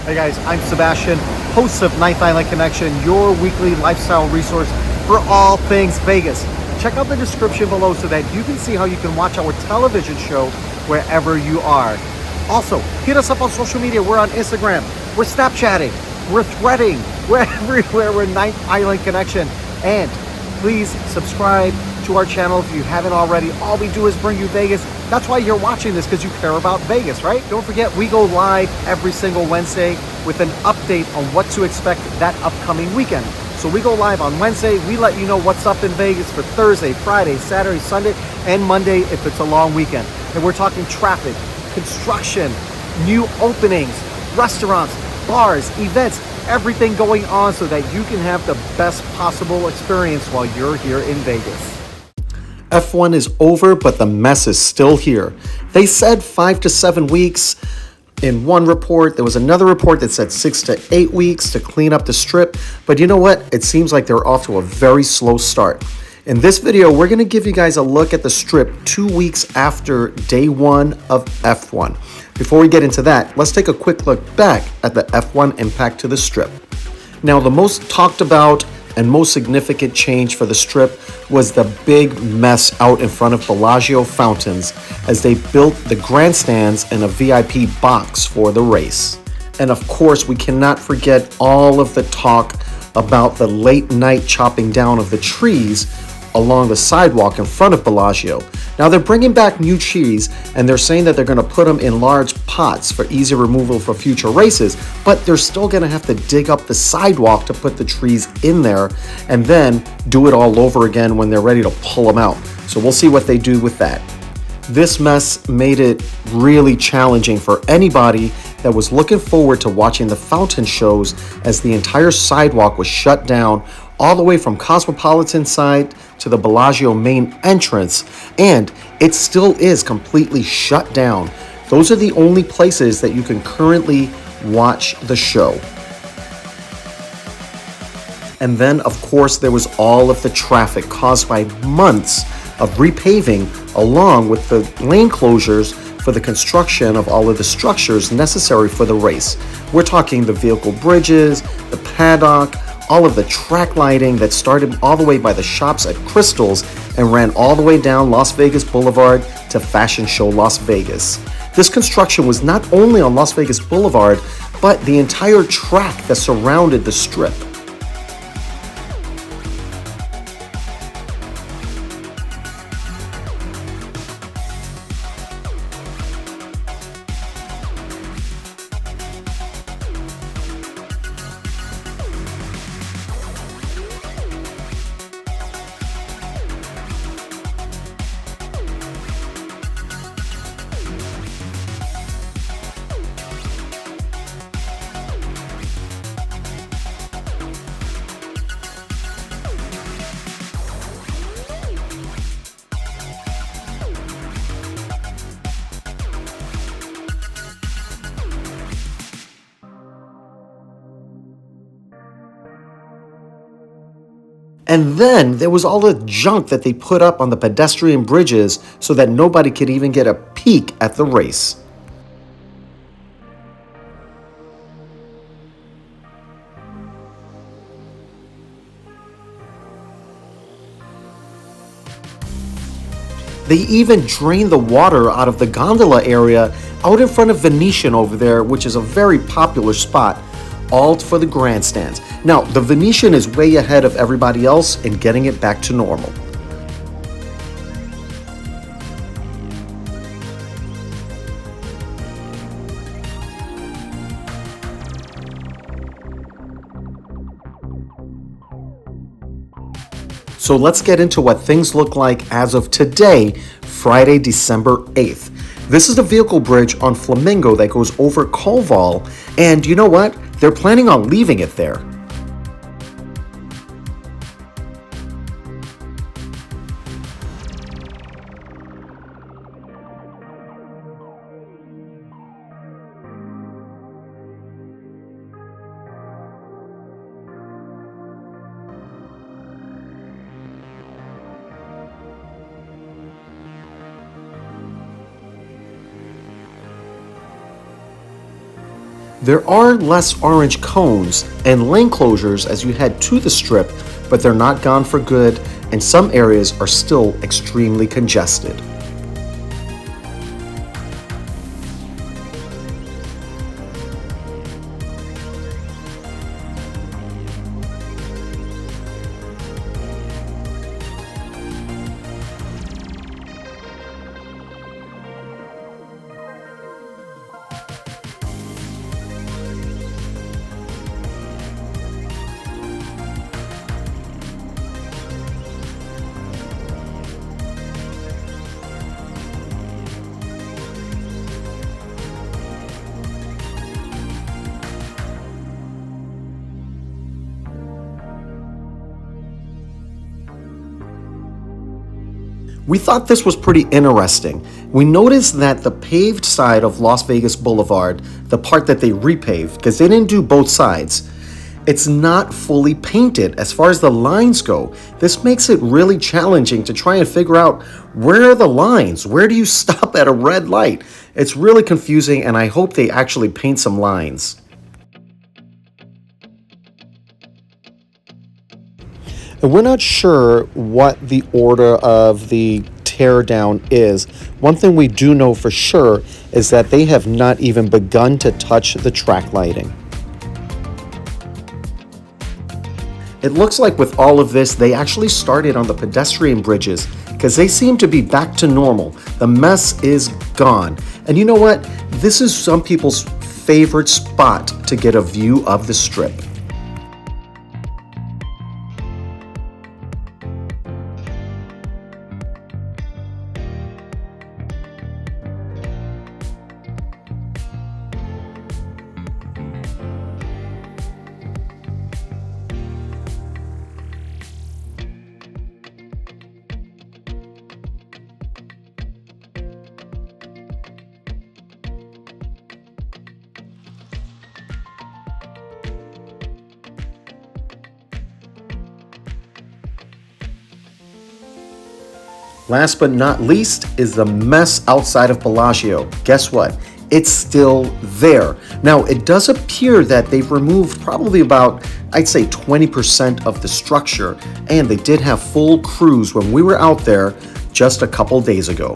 Hey guys, I'm Sebastian, host of Ninth Island Connection, your weekly lifestyle resource for all things Vegas. Check out the description below so that you can see how you can watch our television show wherever you are. Also, hit us up on social media. We're on Instagram, we're Snapchatting, we're threading, we're everywhere. We're Ninth Island Connection. And please subscribe to our channel if you haven't already. All we do is bring you Vegas. That's why you're watching this, because you care about Vegas, right? Don't forget, we go live every single Wednesday with an update on what to expect that upcoming weekend. So we go live on Wednesday. We let you know what's up in Vegas for Thursday, Friday, Saturday, Sunday, and Monday if it's a long weekend. And we're talking traffic, construction, new openings, restaurants, bars, events, everything going on so that you can have the best possible experience while you're here in Vegas. F1 is over, but the mess is still here. They said 5 to 7 weeks in one report. There was another report that said 6 to 8 weeks to clean up the strip. But you know what? It seems like they're off to a very slow start. In this video, we're going to give you guys a look at the strip 2 weeks after day one of F1. Before we get into that, let's take a quick look back at the F1 impact to the strip. Now, the most talked about and most significant change for the strip was the big mess out in front of Bellagio fountains as they built the grandstands and a VIP box for the race. And of course, we cannot forget all of the talk about the late night chopping down of the trees along the sidewalk in front of Bellagio. Now they're bringing back new trees and they're saying that they're going to put them in large pots for easy removal for future races, but they're still going to have to dig up the sidewalk to put the trees in there and then do it all over again when they're ready to pull them out. So we'll see what they do with that. This mess made it really challenging for anybody that was looking forward to watching the fountain shows as the entire sidewalk was shut down all the way from Cosmopolitan side to the Bellagio main entrance, and it still is completely shut down. Those are the only places that you can currently watch the show. And then, of course, there was all of the traffic caused by months of repaving along with the lane closures for the construction of all of the structures necessary for the race. We're talking the vehicle bridges, the paddock, all of the track lighting that started all the way by the shops at Crystals and ran all the way down Las Vegas Boulevard to Fashion Show Las Vegas. This construction was not only on Las Vegas Boulevard, but the entire track that surrounded the strip. And then there was all the junk that they put up on the pedestrian bridges so that nobody could even get a peek at the race. They even drained the water out of the gondola area out in front of Venetian over there, which is a very popular spot, all for the grandstands. Now, the Venetian is way ahead of everybody else in getting it back to normal. So let's get into what things look like as of today, Friday, December 8th. This is the vehicle bridge on Flamingo that goes over Koval, and you know what? They're planning on leaving it there. There are less orange cones and lane closures as you head to the Strip, but they're not gone for good, and some areas are still extremely congested. We thought this was pretty interesting. We noticed that the paved side of Las Vegas Boulevard, the part that they repaved, because they didn't do both sides, it's not fully painted as far as the lines go. This makes it really challenging to try and figure out where are the lines? Where do you stop at a red light? It's really confusing, and I hope they actually paint some lines. And we're not sure what the order of the tear down is. One thing we do know for sure is that they have not even begun to touch the track lighting. It looks like with all of this, they actually started on the pedestrian bridges because they seem to be back to normal. The mess is gone. And you know what? This is some people's favorite spot to get a view of the Strip. Last but not least is the mess outside of Bellagio. Guess what? It's still there. Now, it does appear that they've removed probably about, I'd say 20% of the structure, and they did have full crews when we were out there just a couple days ago.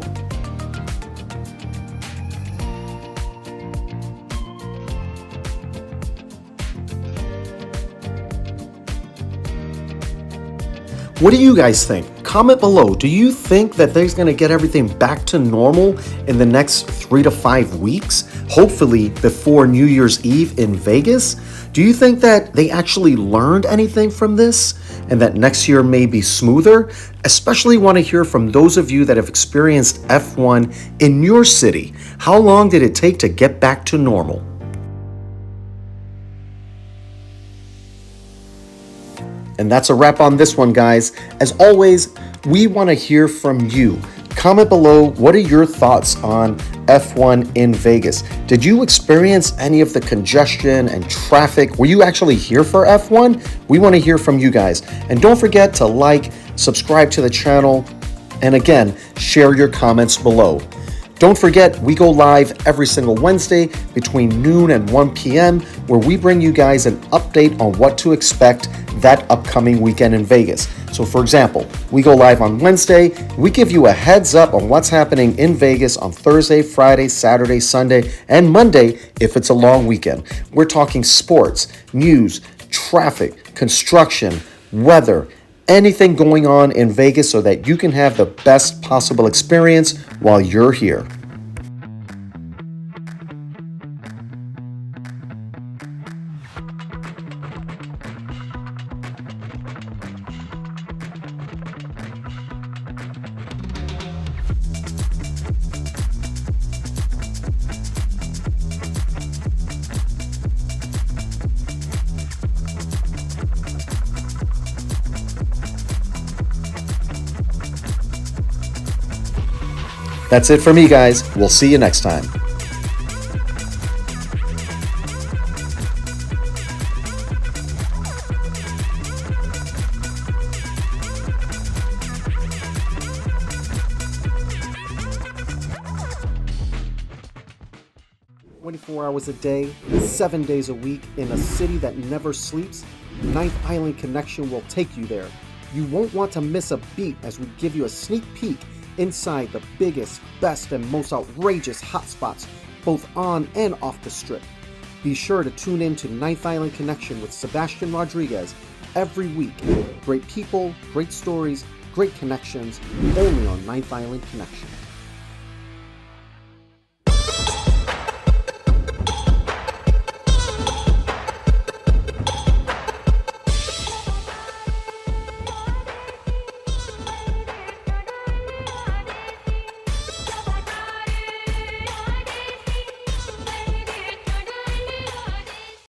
What do you guys think? Comment below. Do you think that they're going to get everything back to normal in the next 3 to 5 weeks? Hopefully before New Year's Eve in Vegas? Do you think that they actually learned anything from this and that next year may be smoother? Especially want to hear from those of you that have experienced F1 in your city. How long did it take to get back to normal? And that's a wrap on this one, guys. As always, we want to hear from you. Comment below, what are your thoughts on F1 in Vegas? Did you experience any of the congestion and traffic? Were you actually here for F1? We want to hear from you guys. And don't forget to like, subscribe to the channel, and again, share your comments below. Don't forget, we go live every single Wednesday between noon and 1 p.m. where we bring you guys an update on what to expect that upcoming weekend in Vegas. So for example, we go live on Wednesday, we give you a heads up on what's happening in Vegas on Thursday, Friday, Saturday, Sunday, and Monday if it's a long weekend. We're talking sports, news, traffic, construction, weather, anything going on in Vegas so that you can have the best possible experience while you're here. That's it for me, guys. We'll see you next time. 24 hours a day, 7 days a week, in a city that never sleeps, Ninth Island Connection will take you there. You won't want to miss a beat as we give you a sneak peek inside the biggest, best, and most outrageous hotspots, both on and off the strip. Be sure to tune in to Ninth Island Connection with Sebastian Rodriguez every week. Great people, great stories, great connections, only on Ninth Island Connection.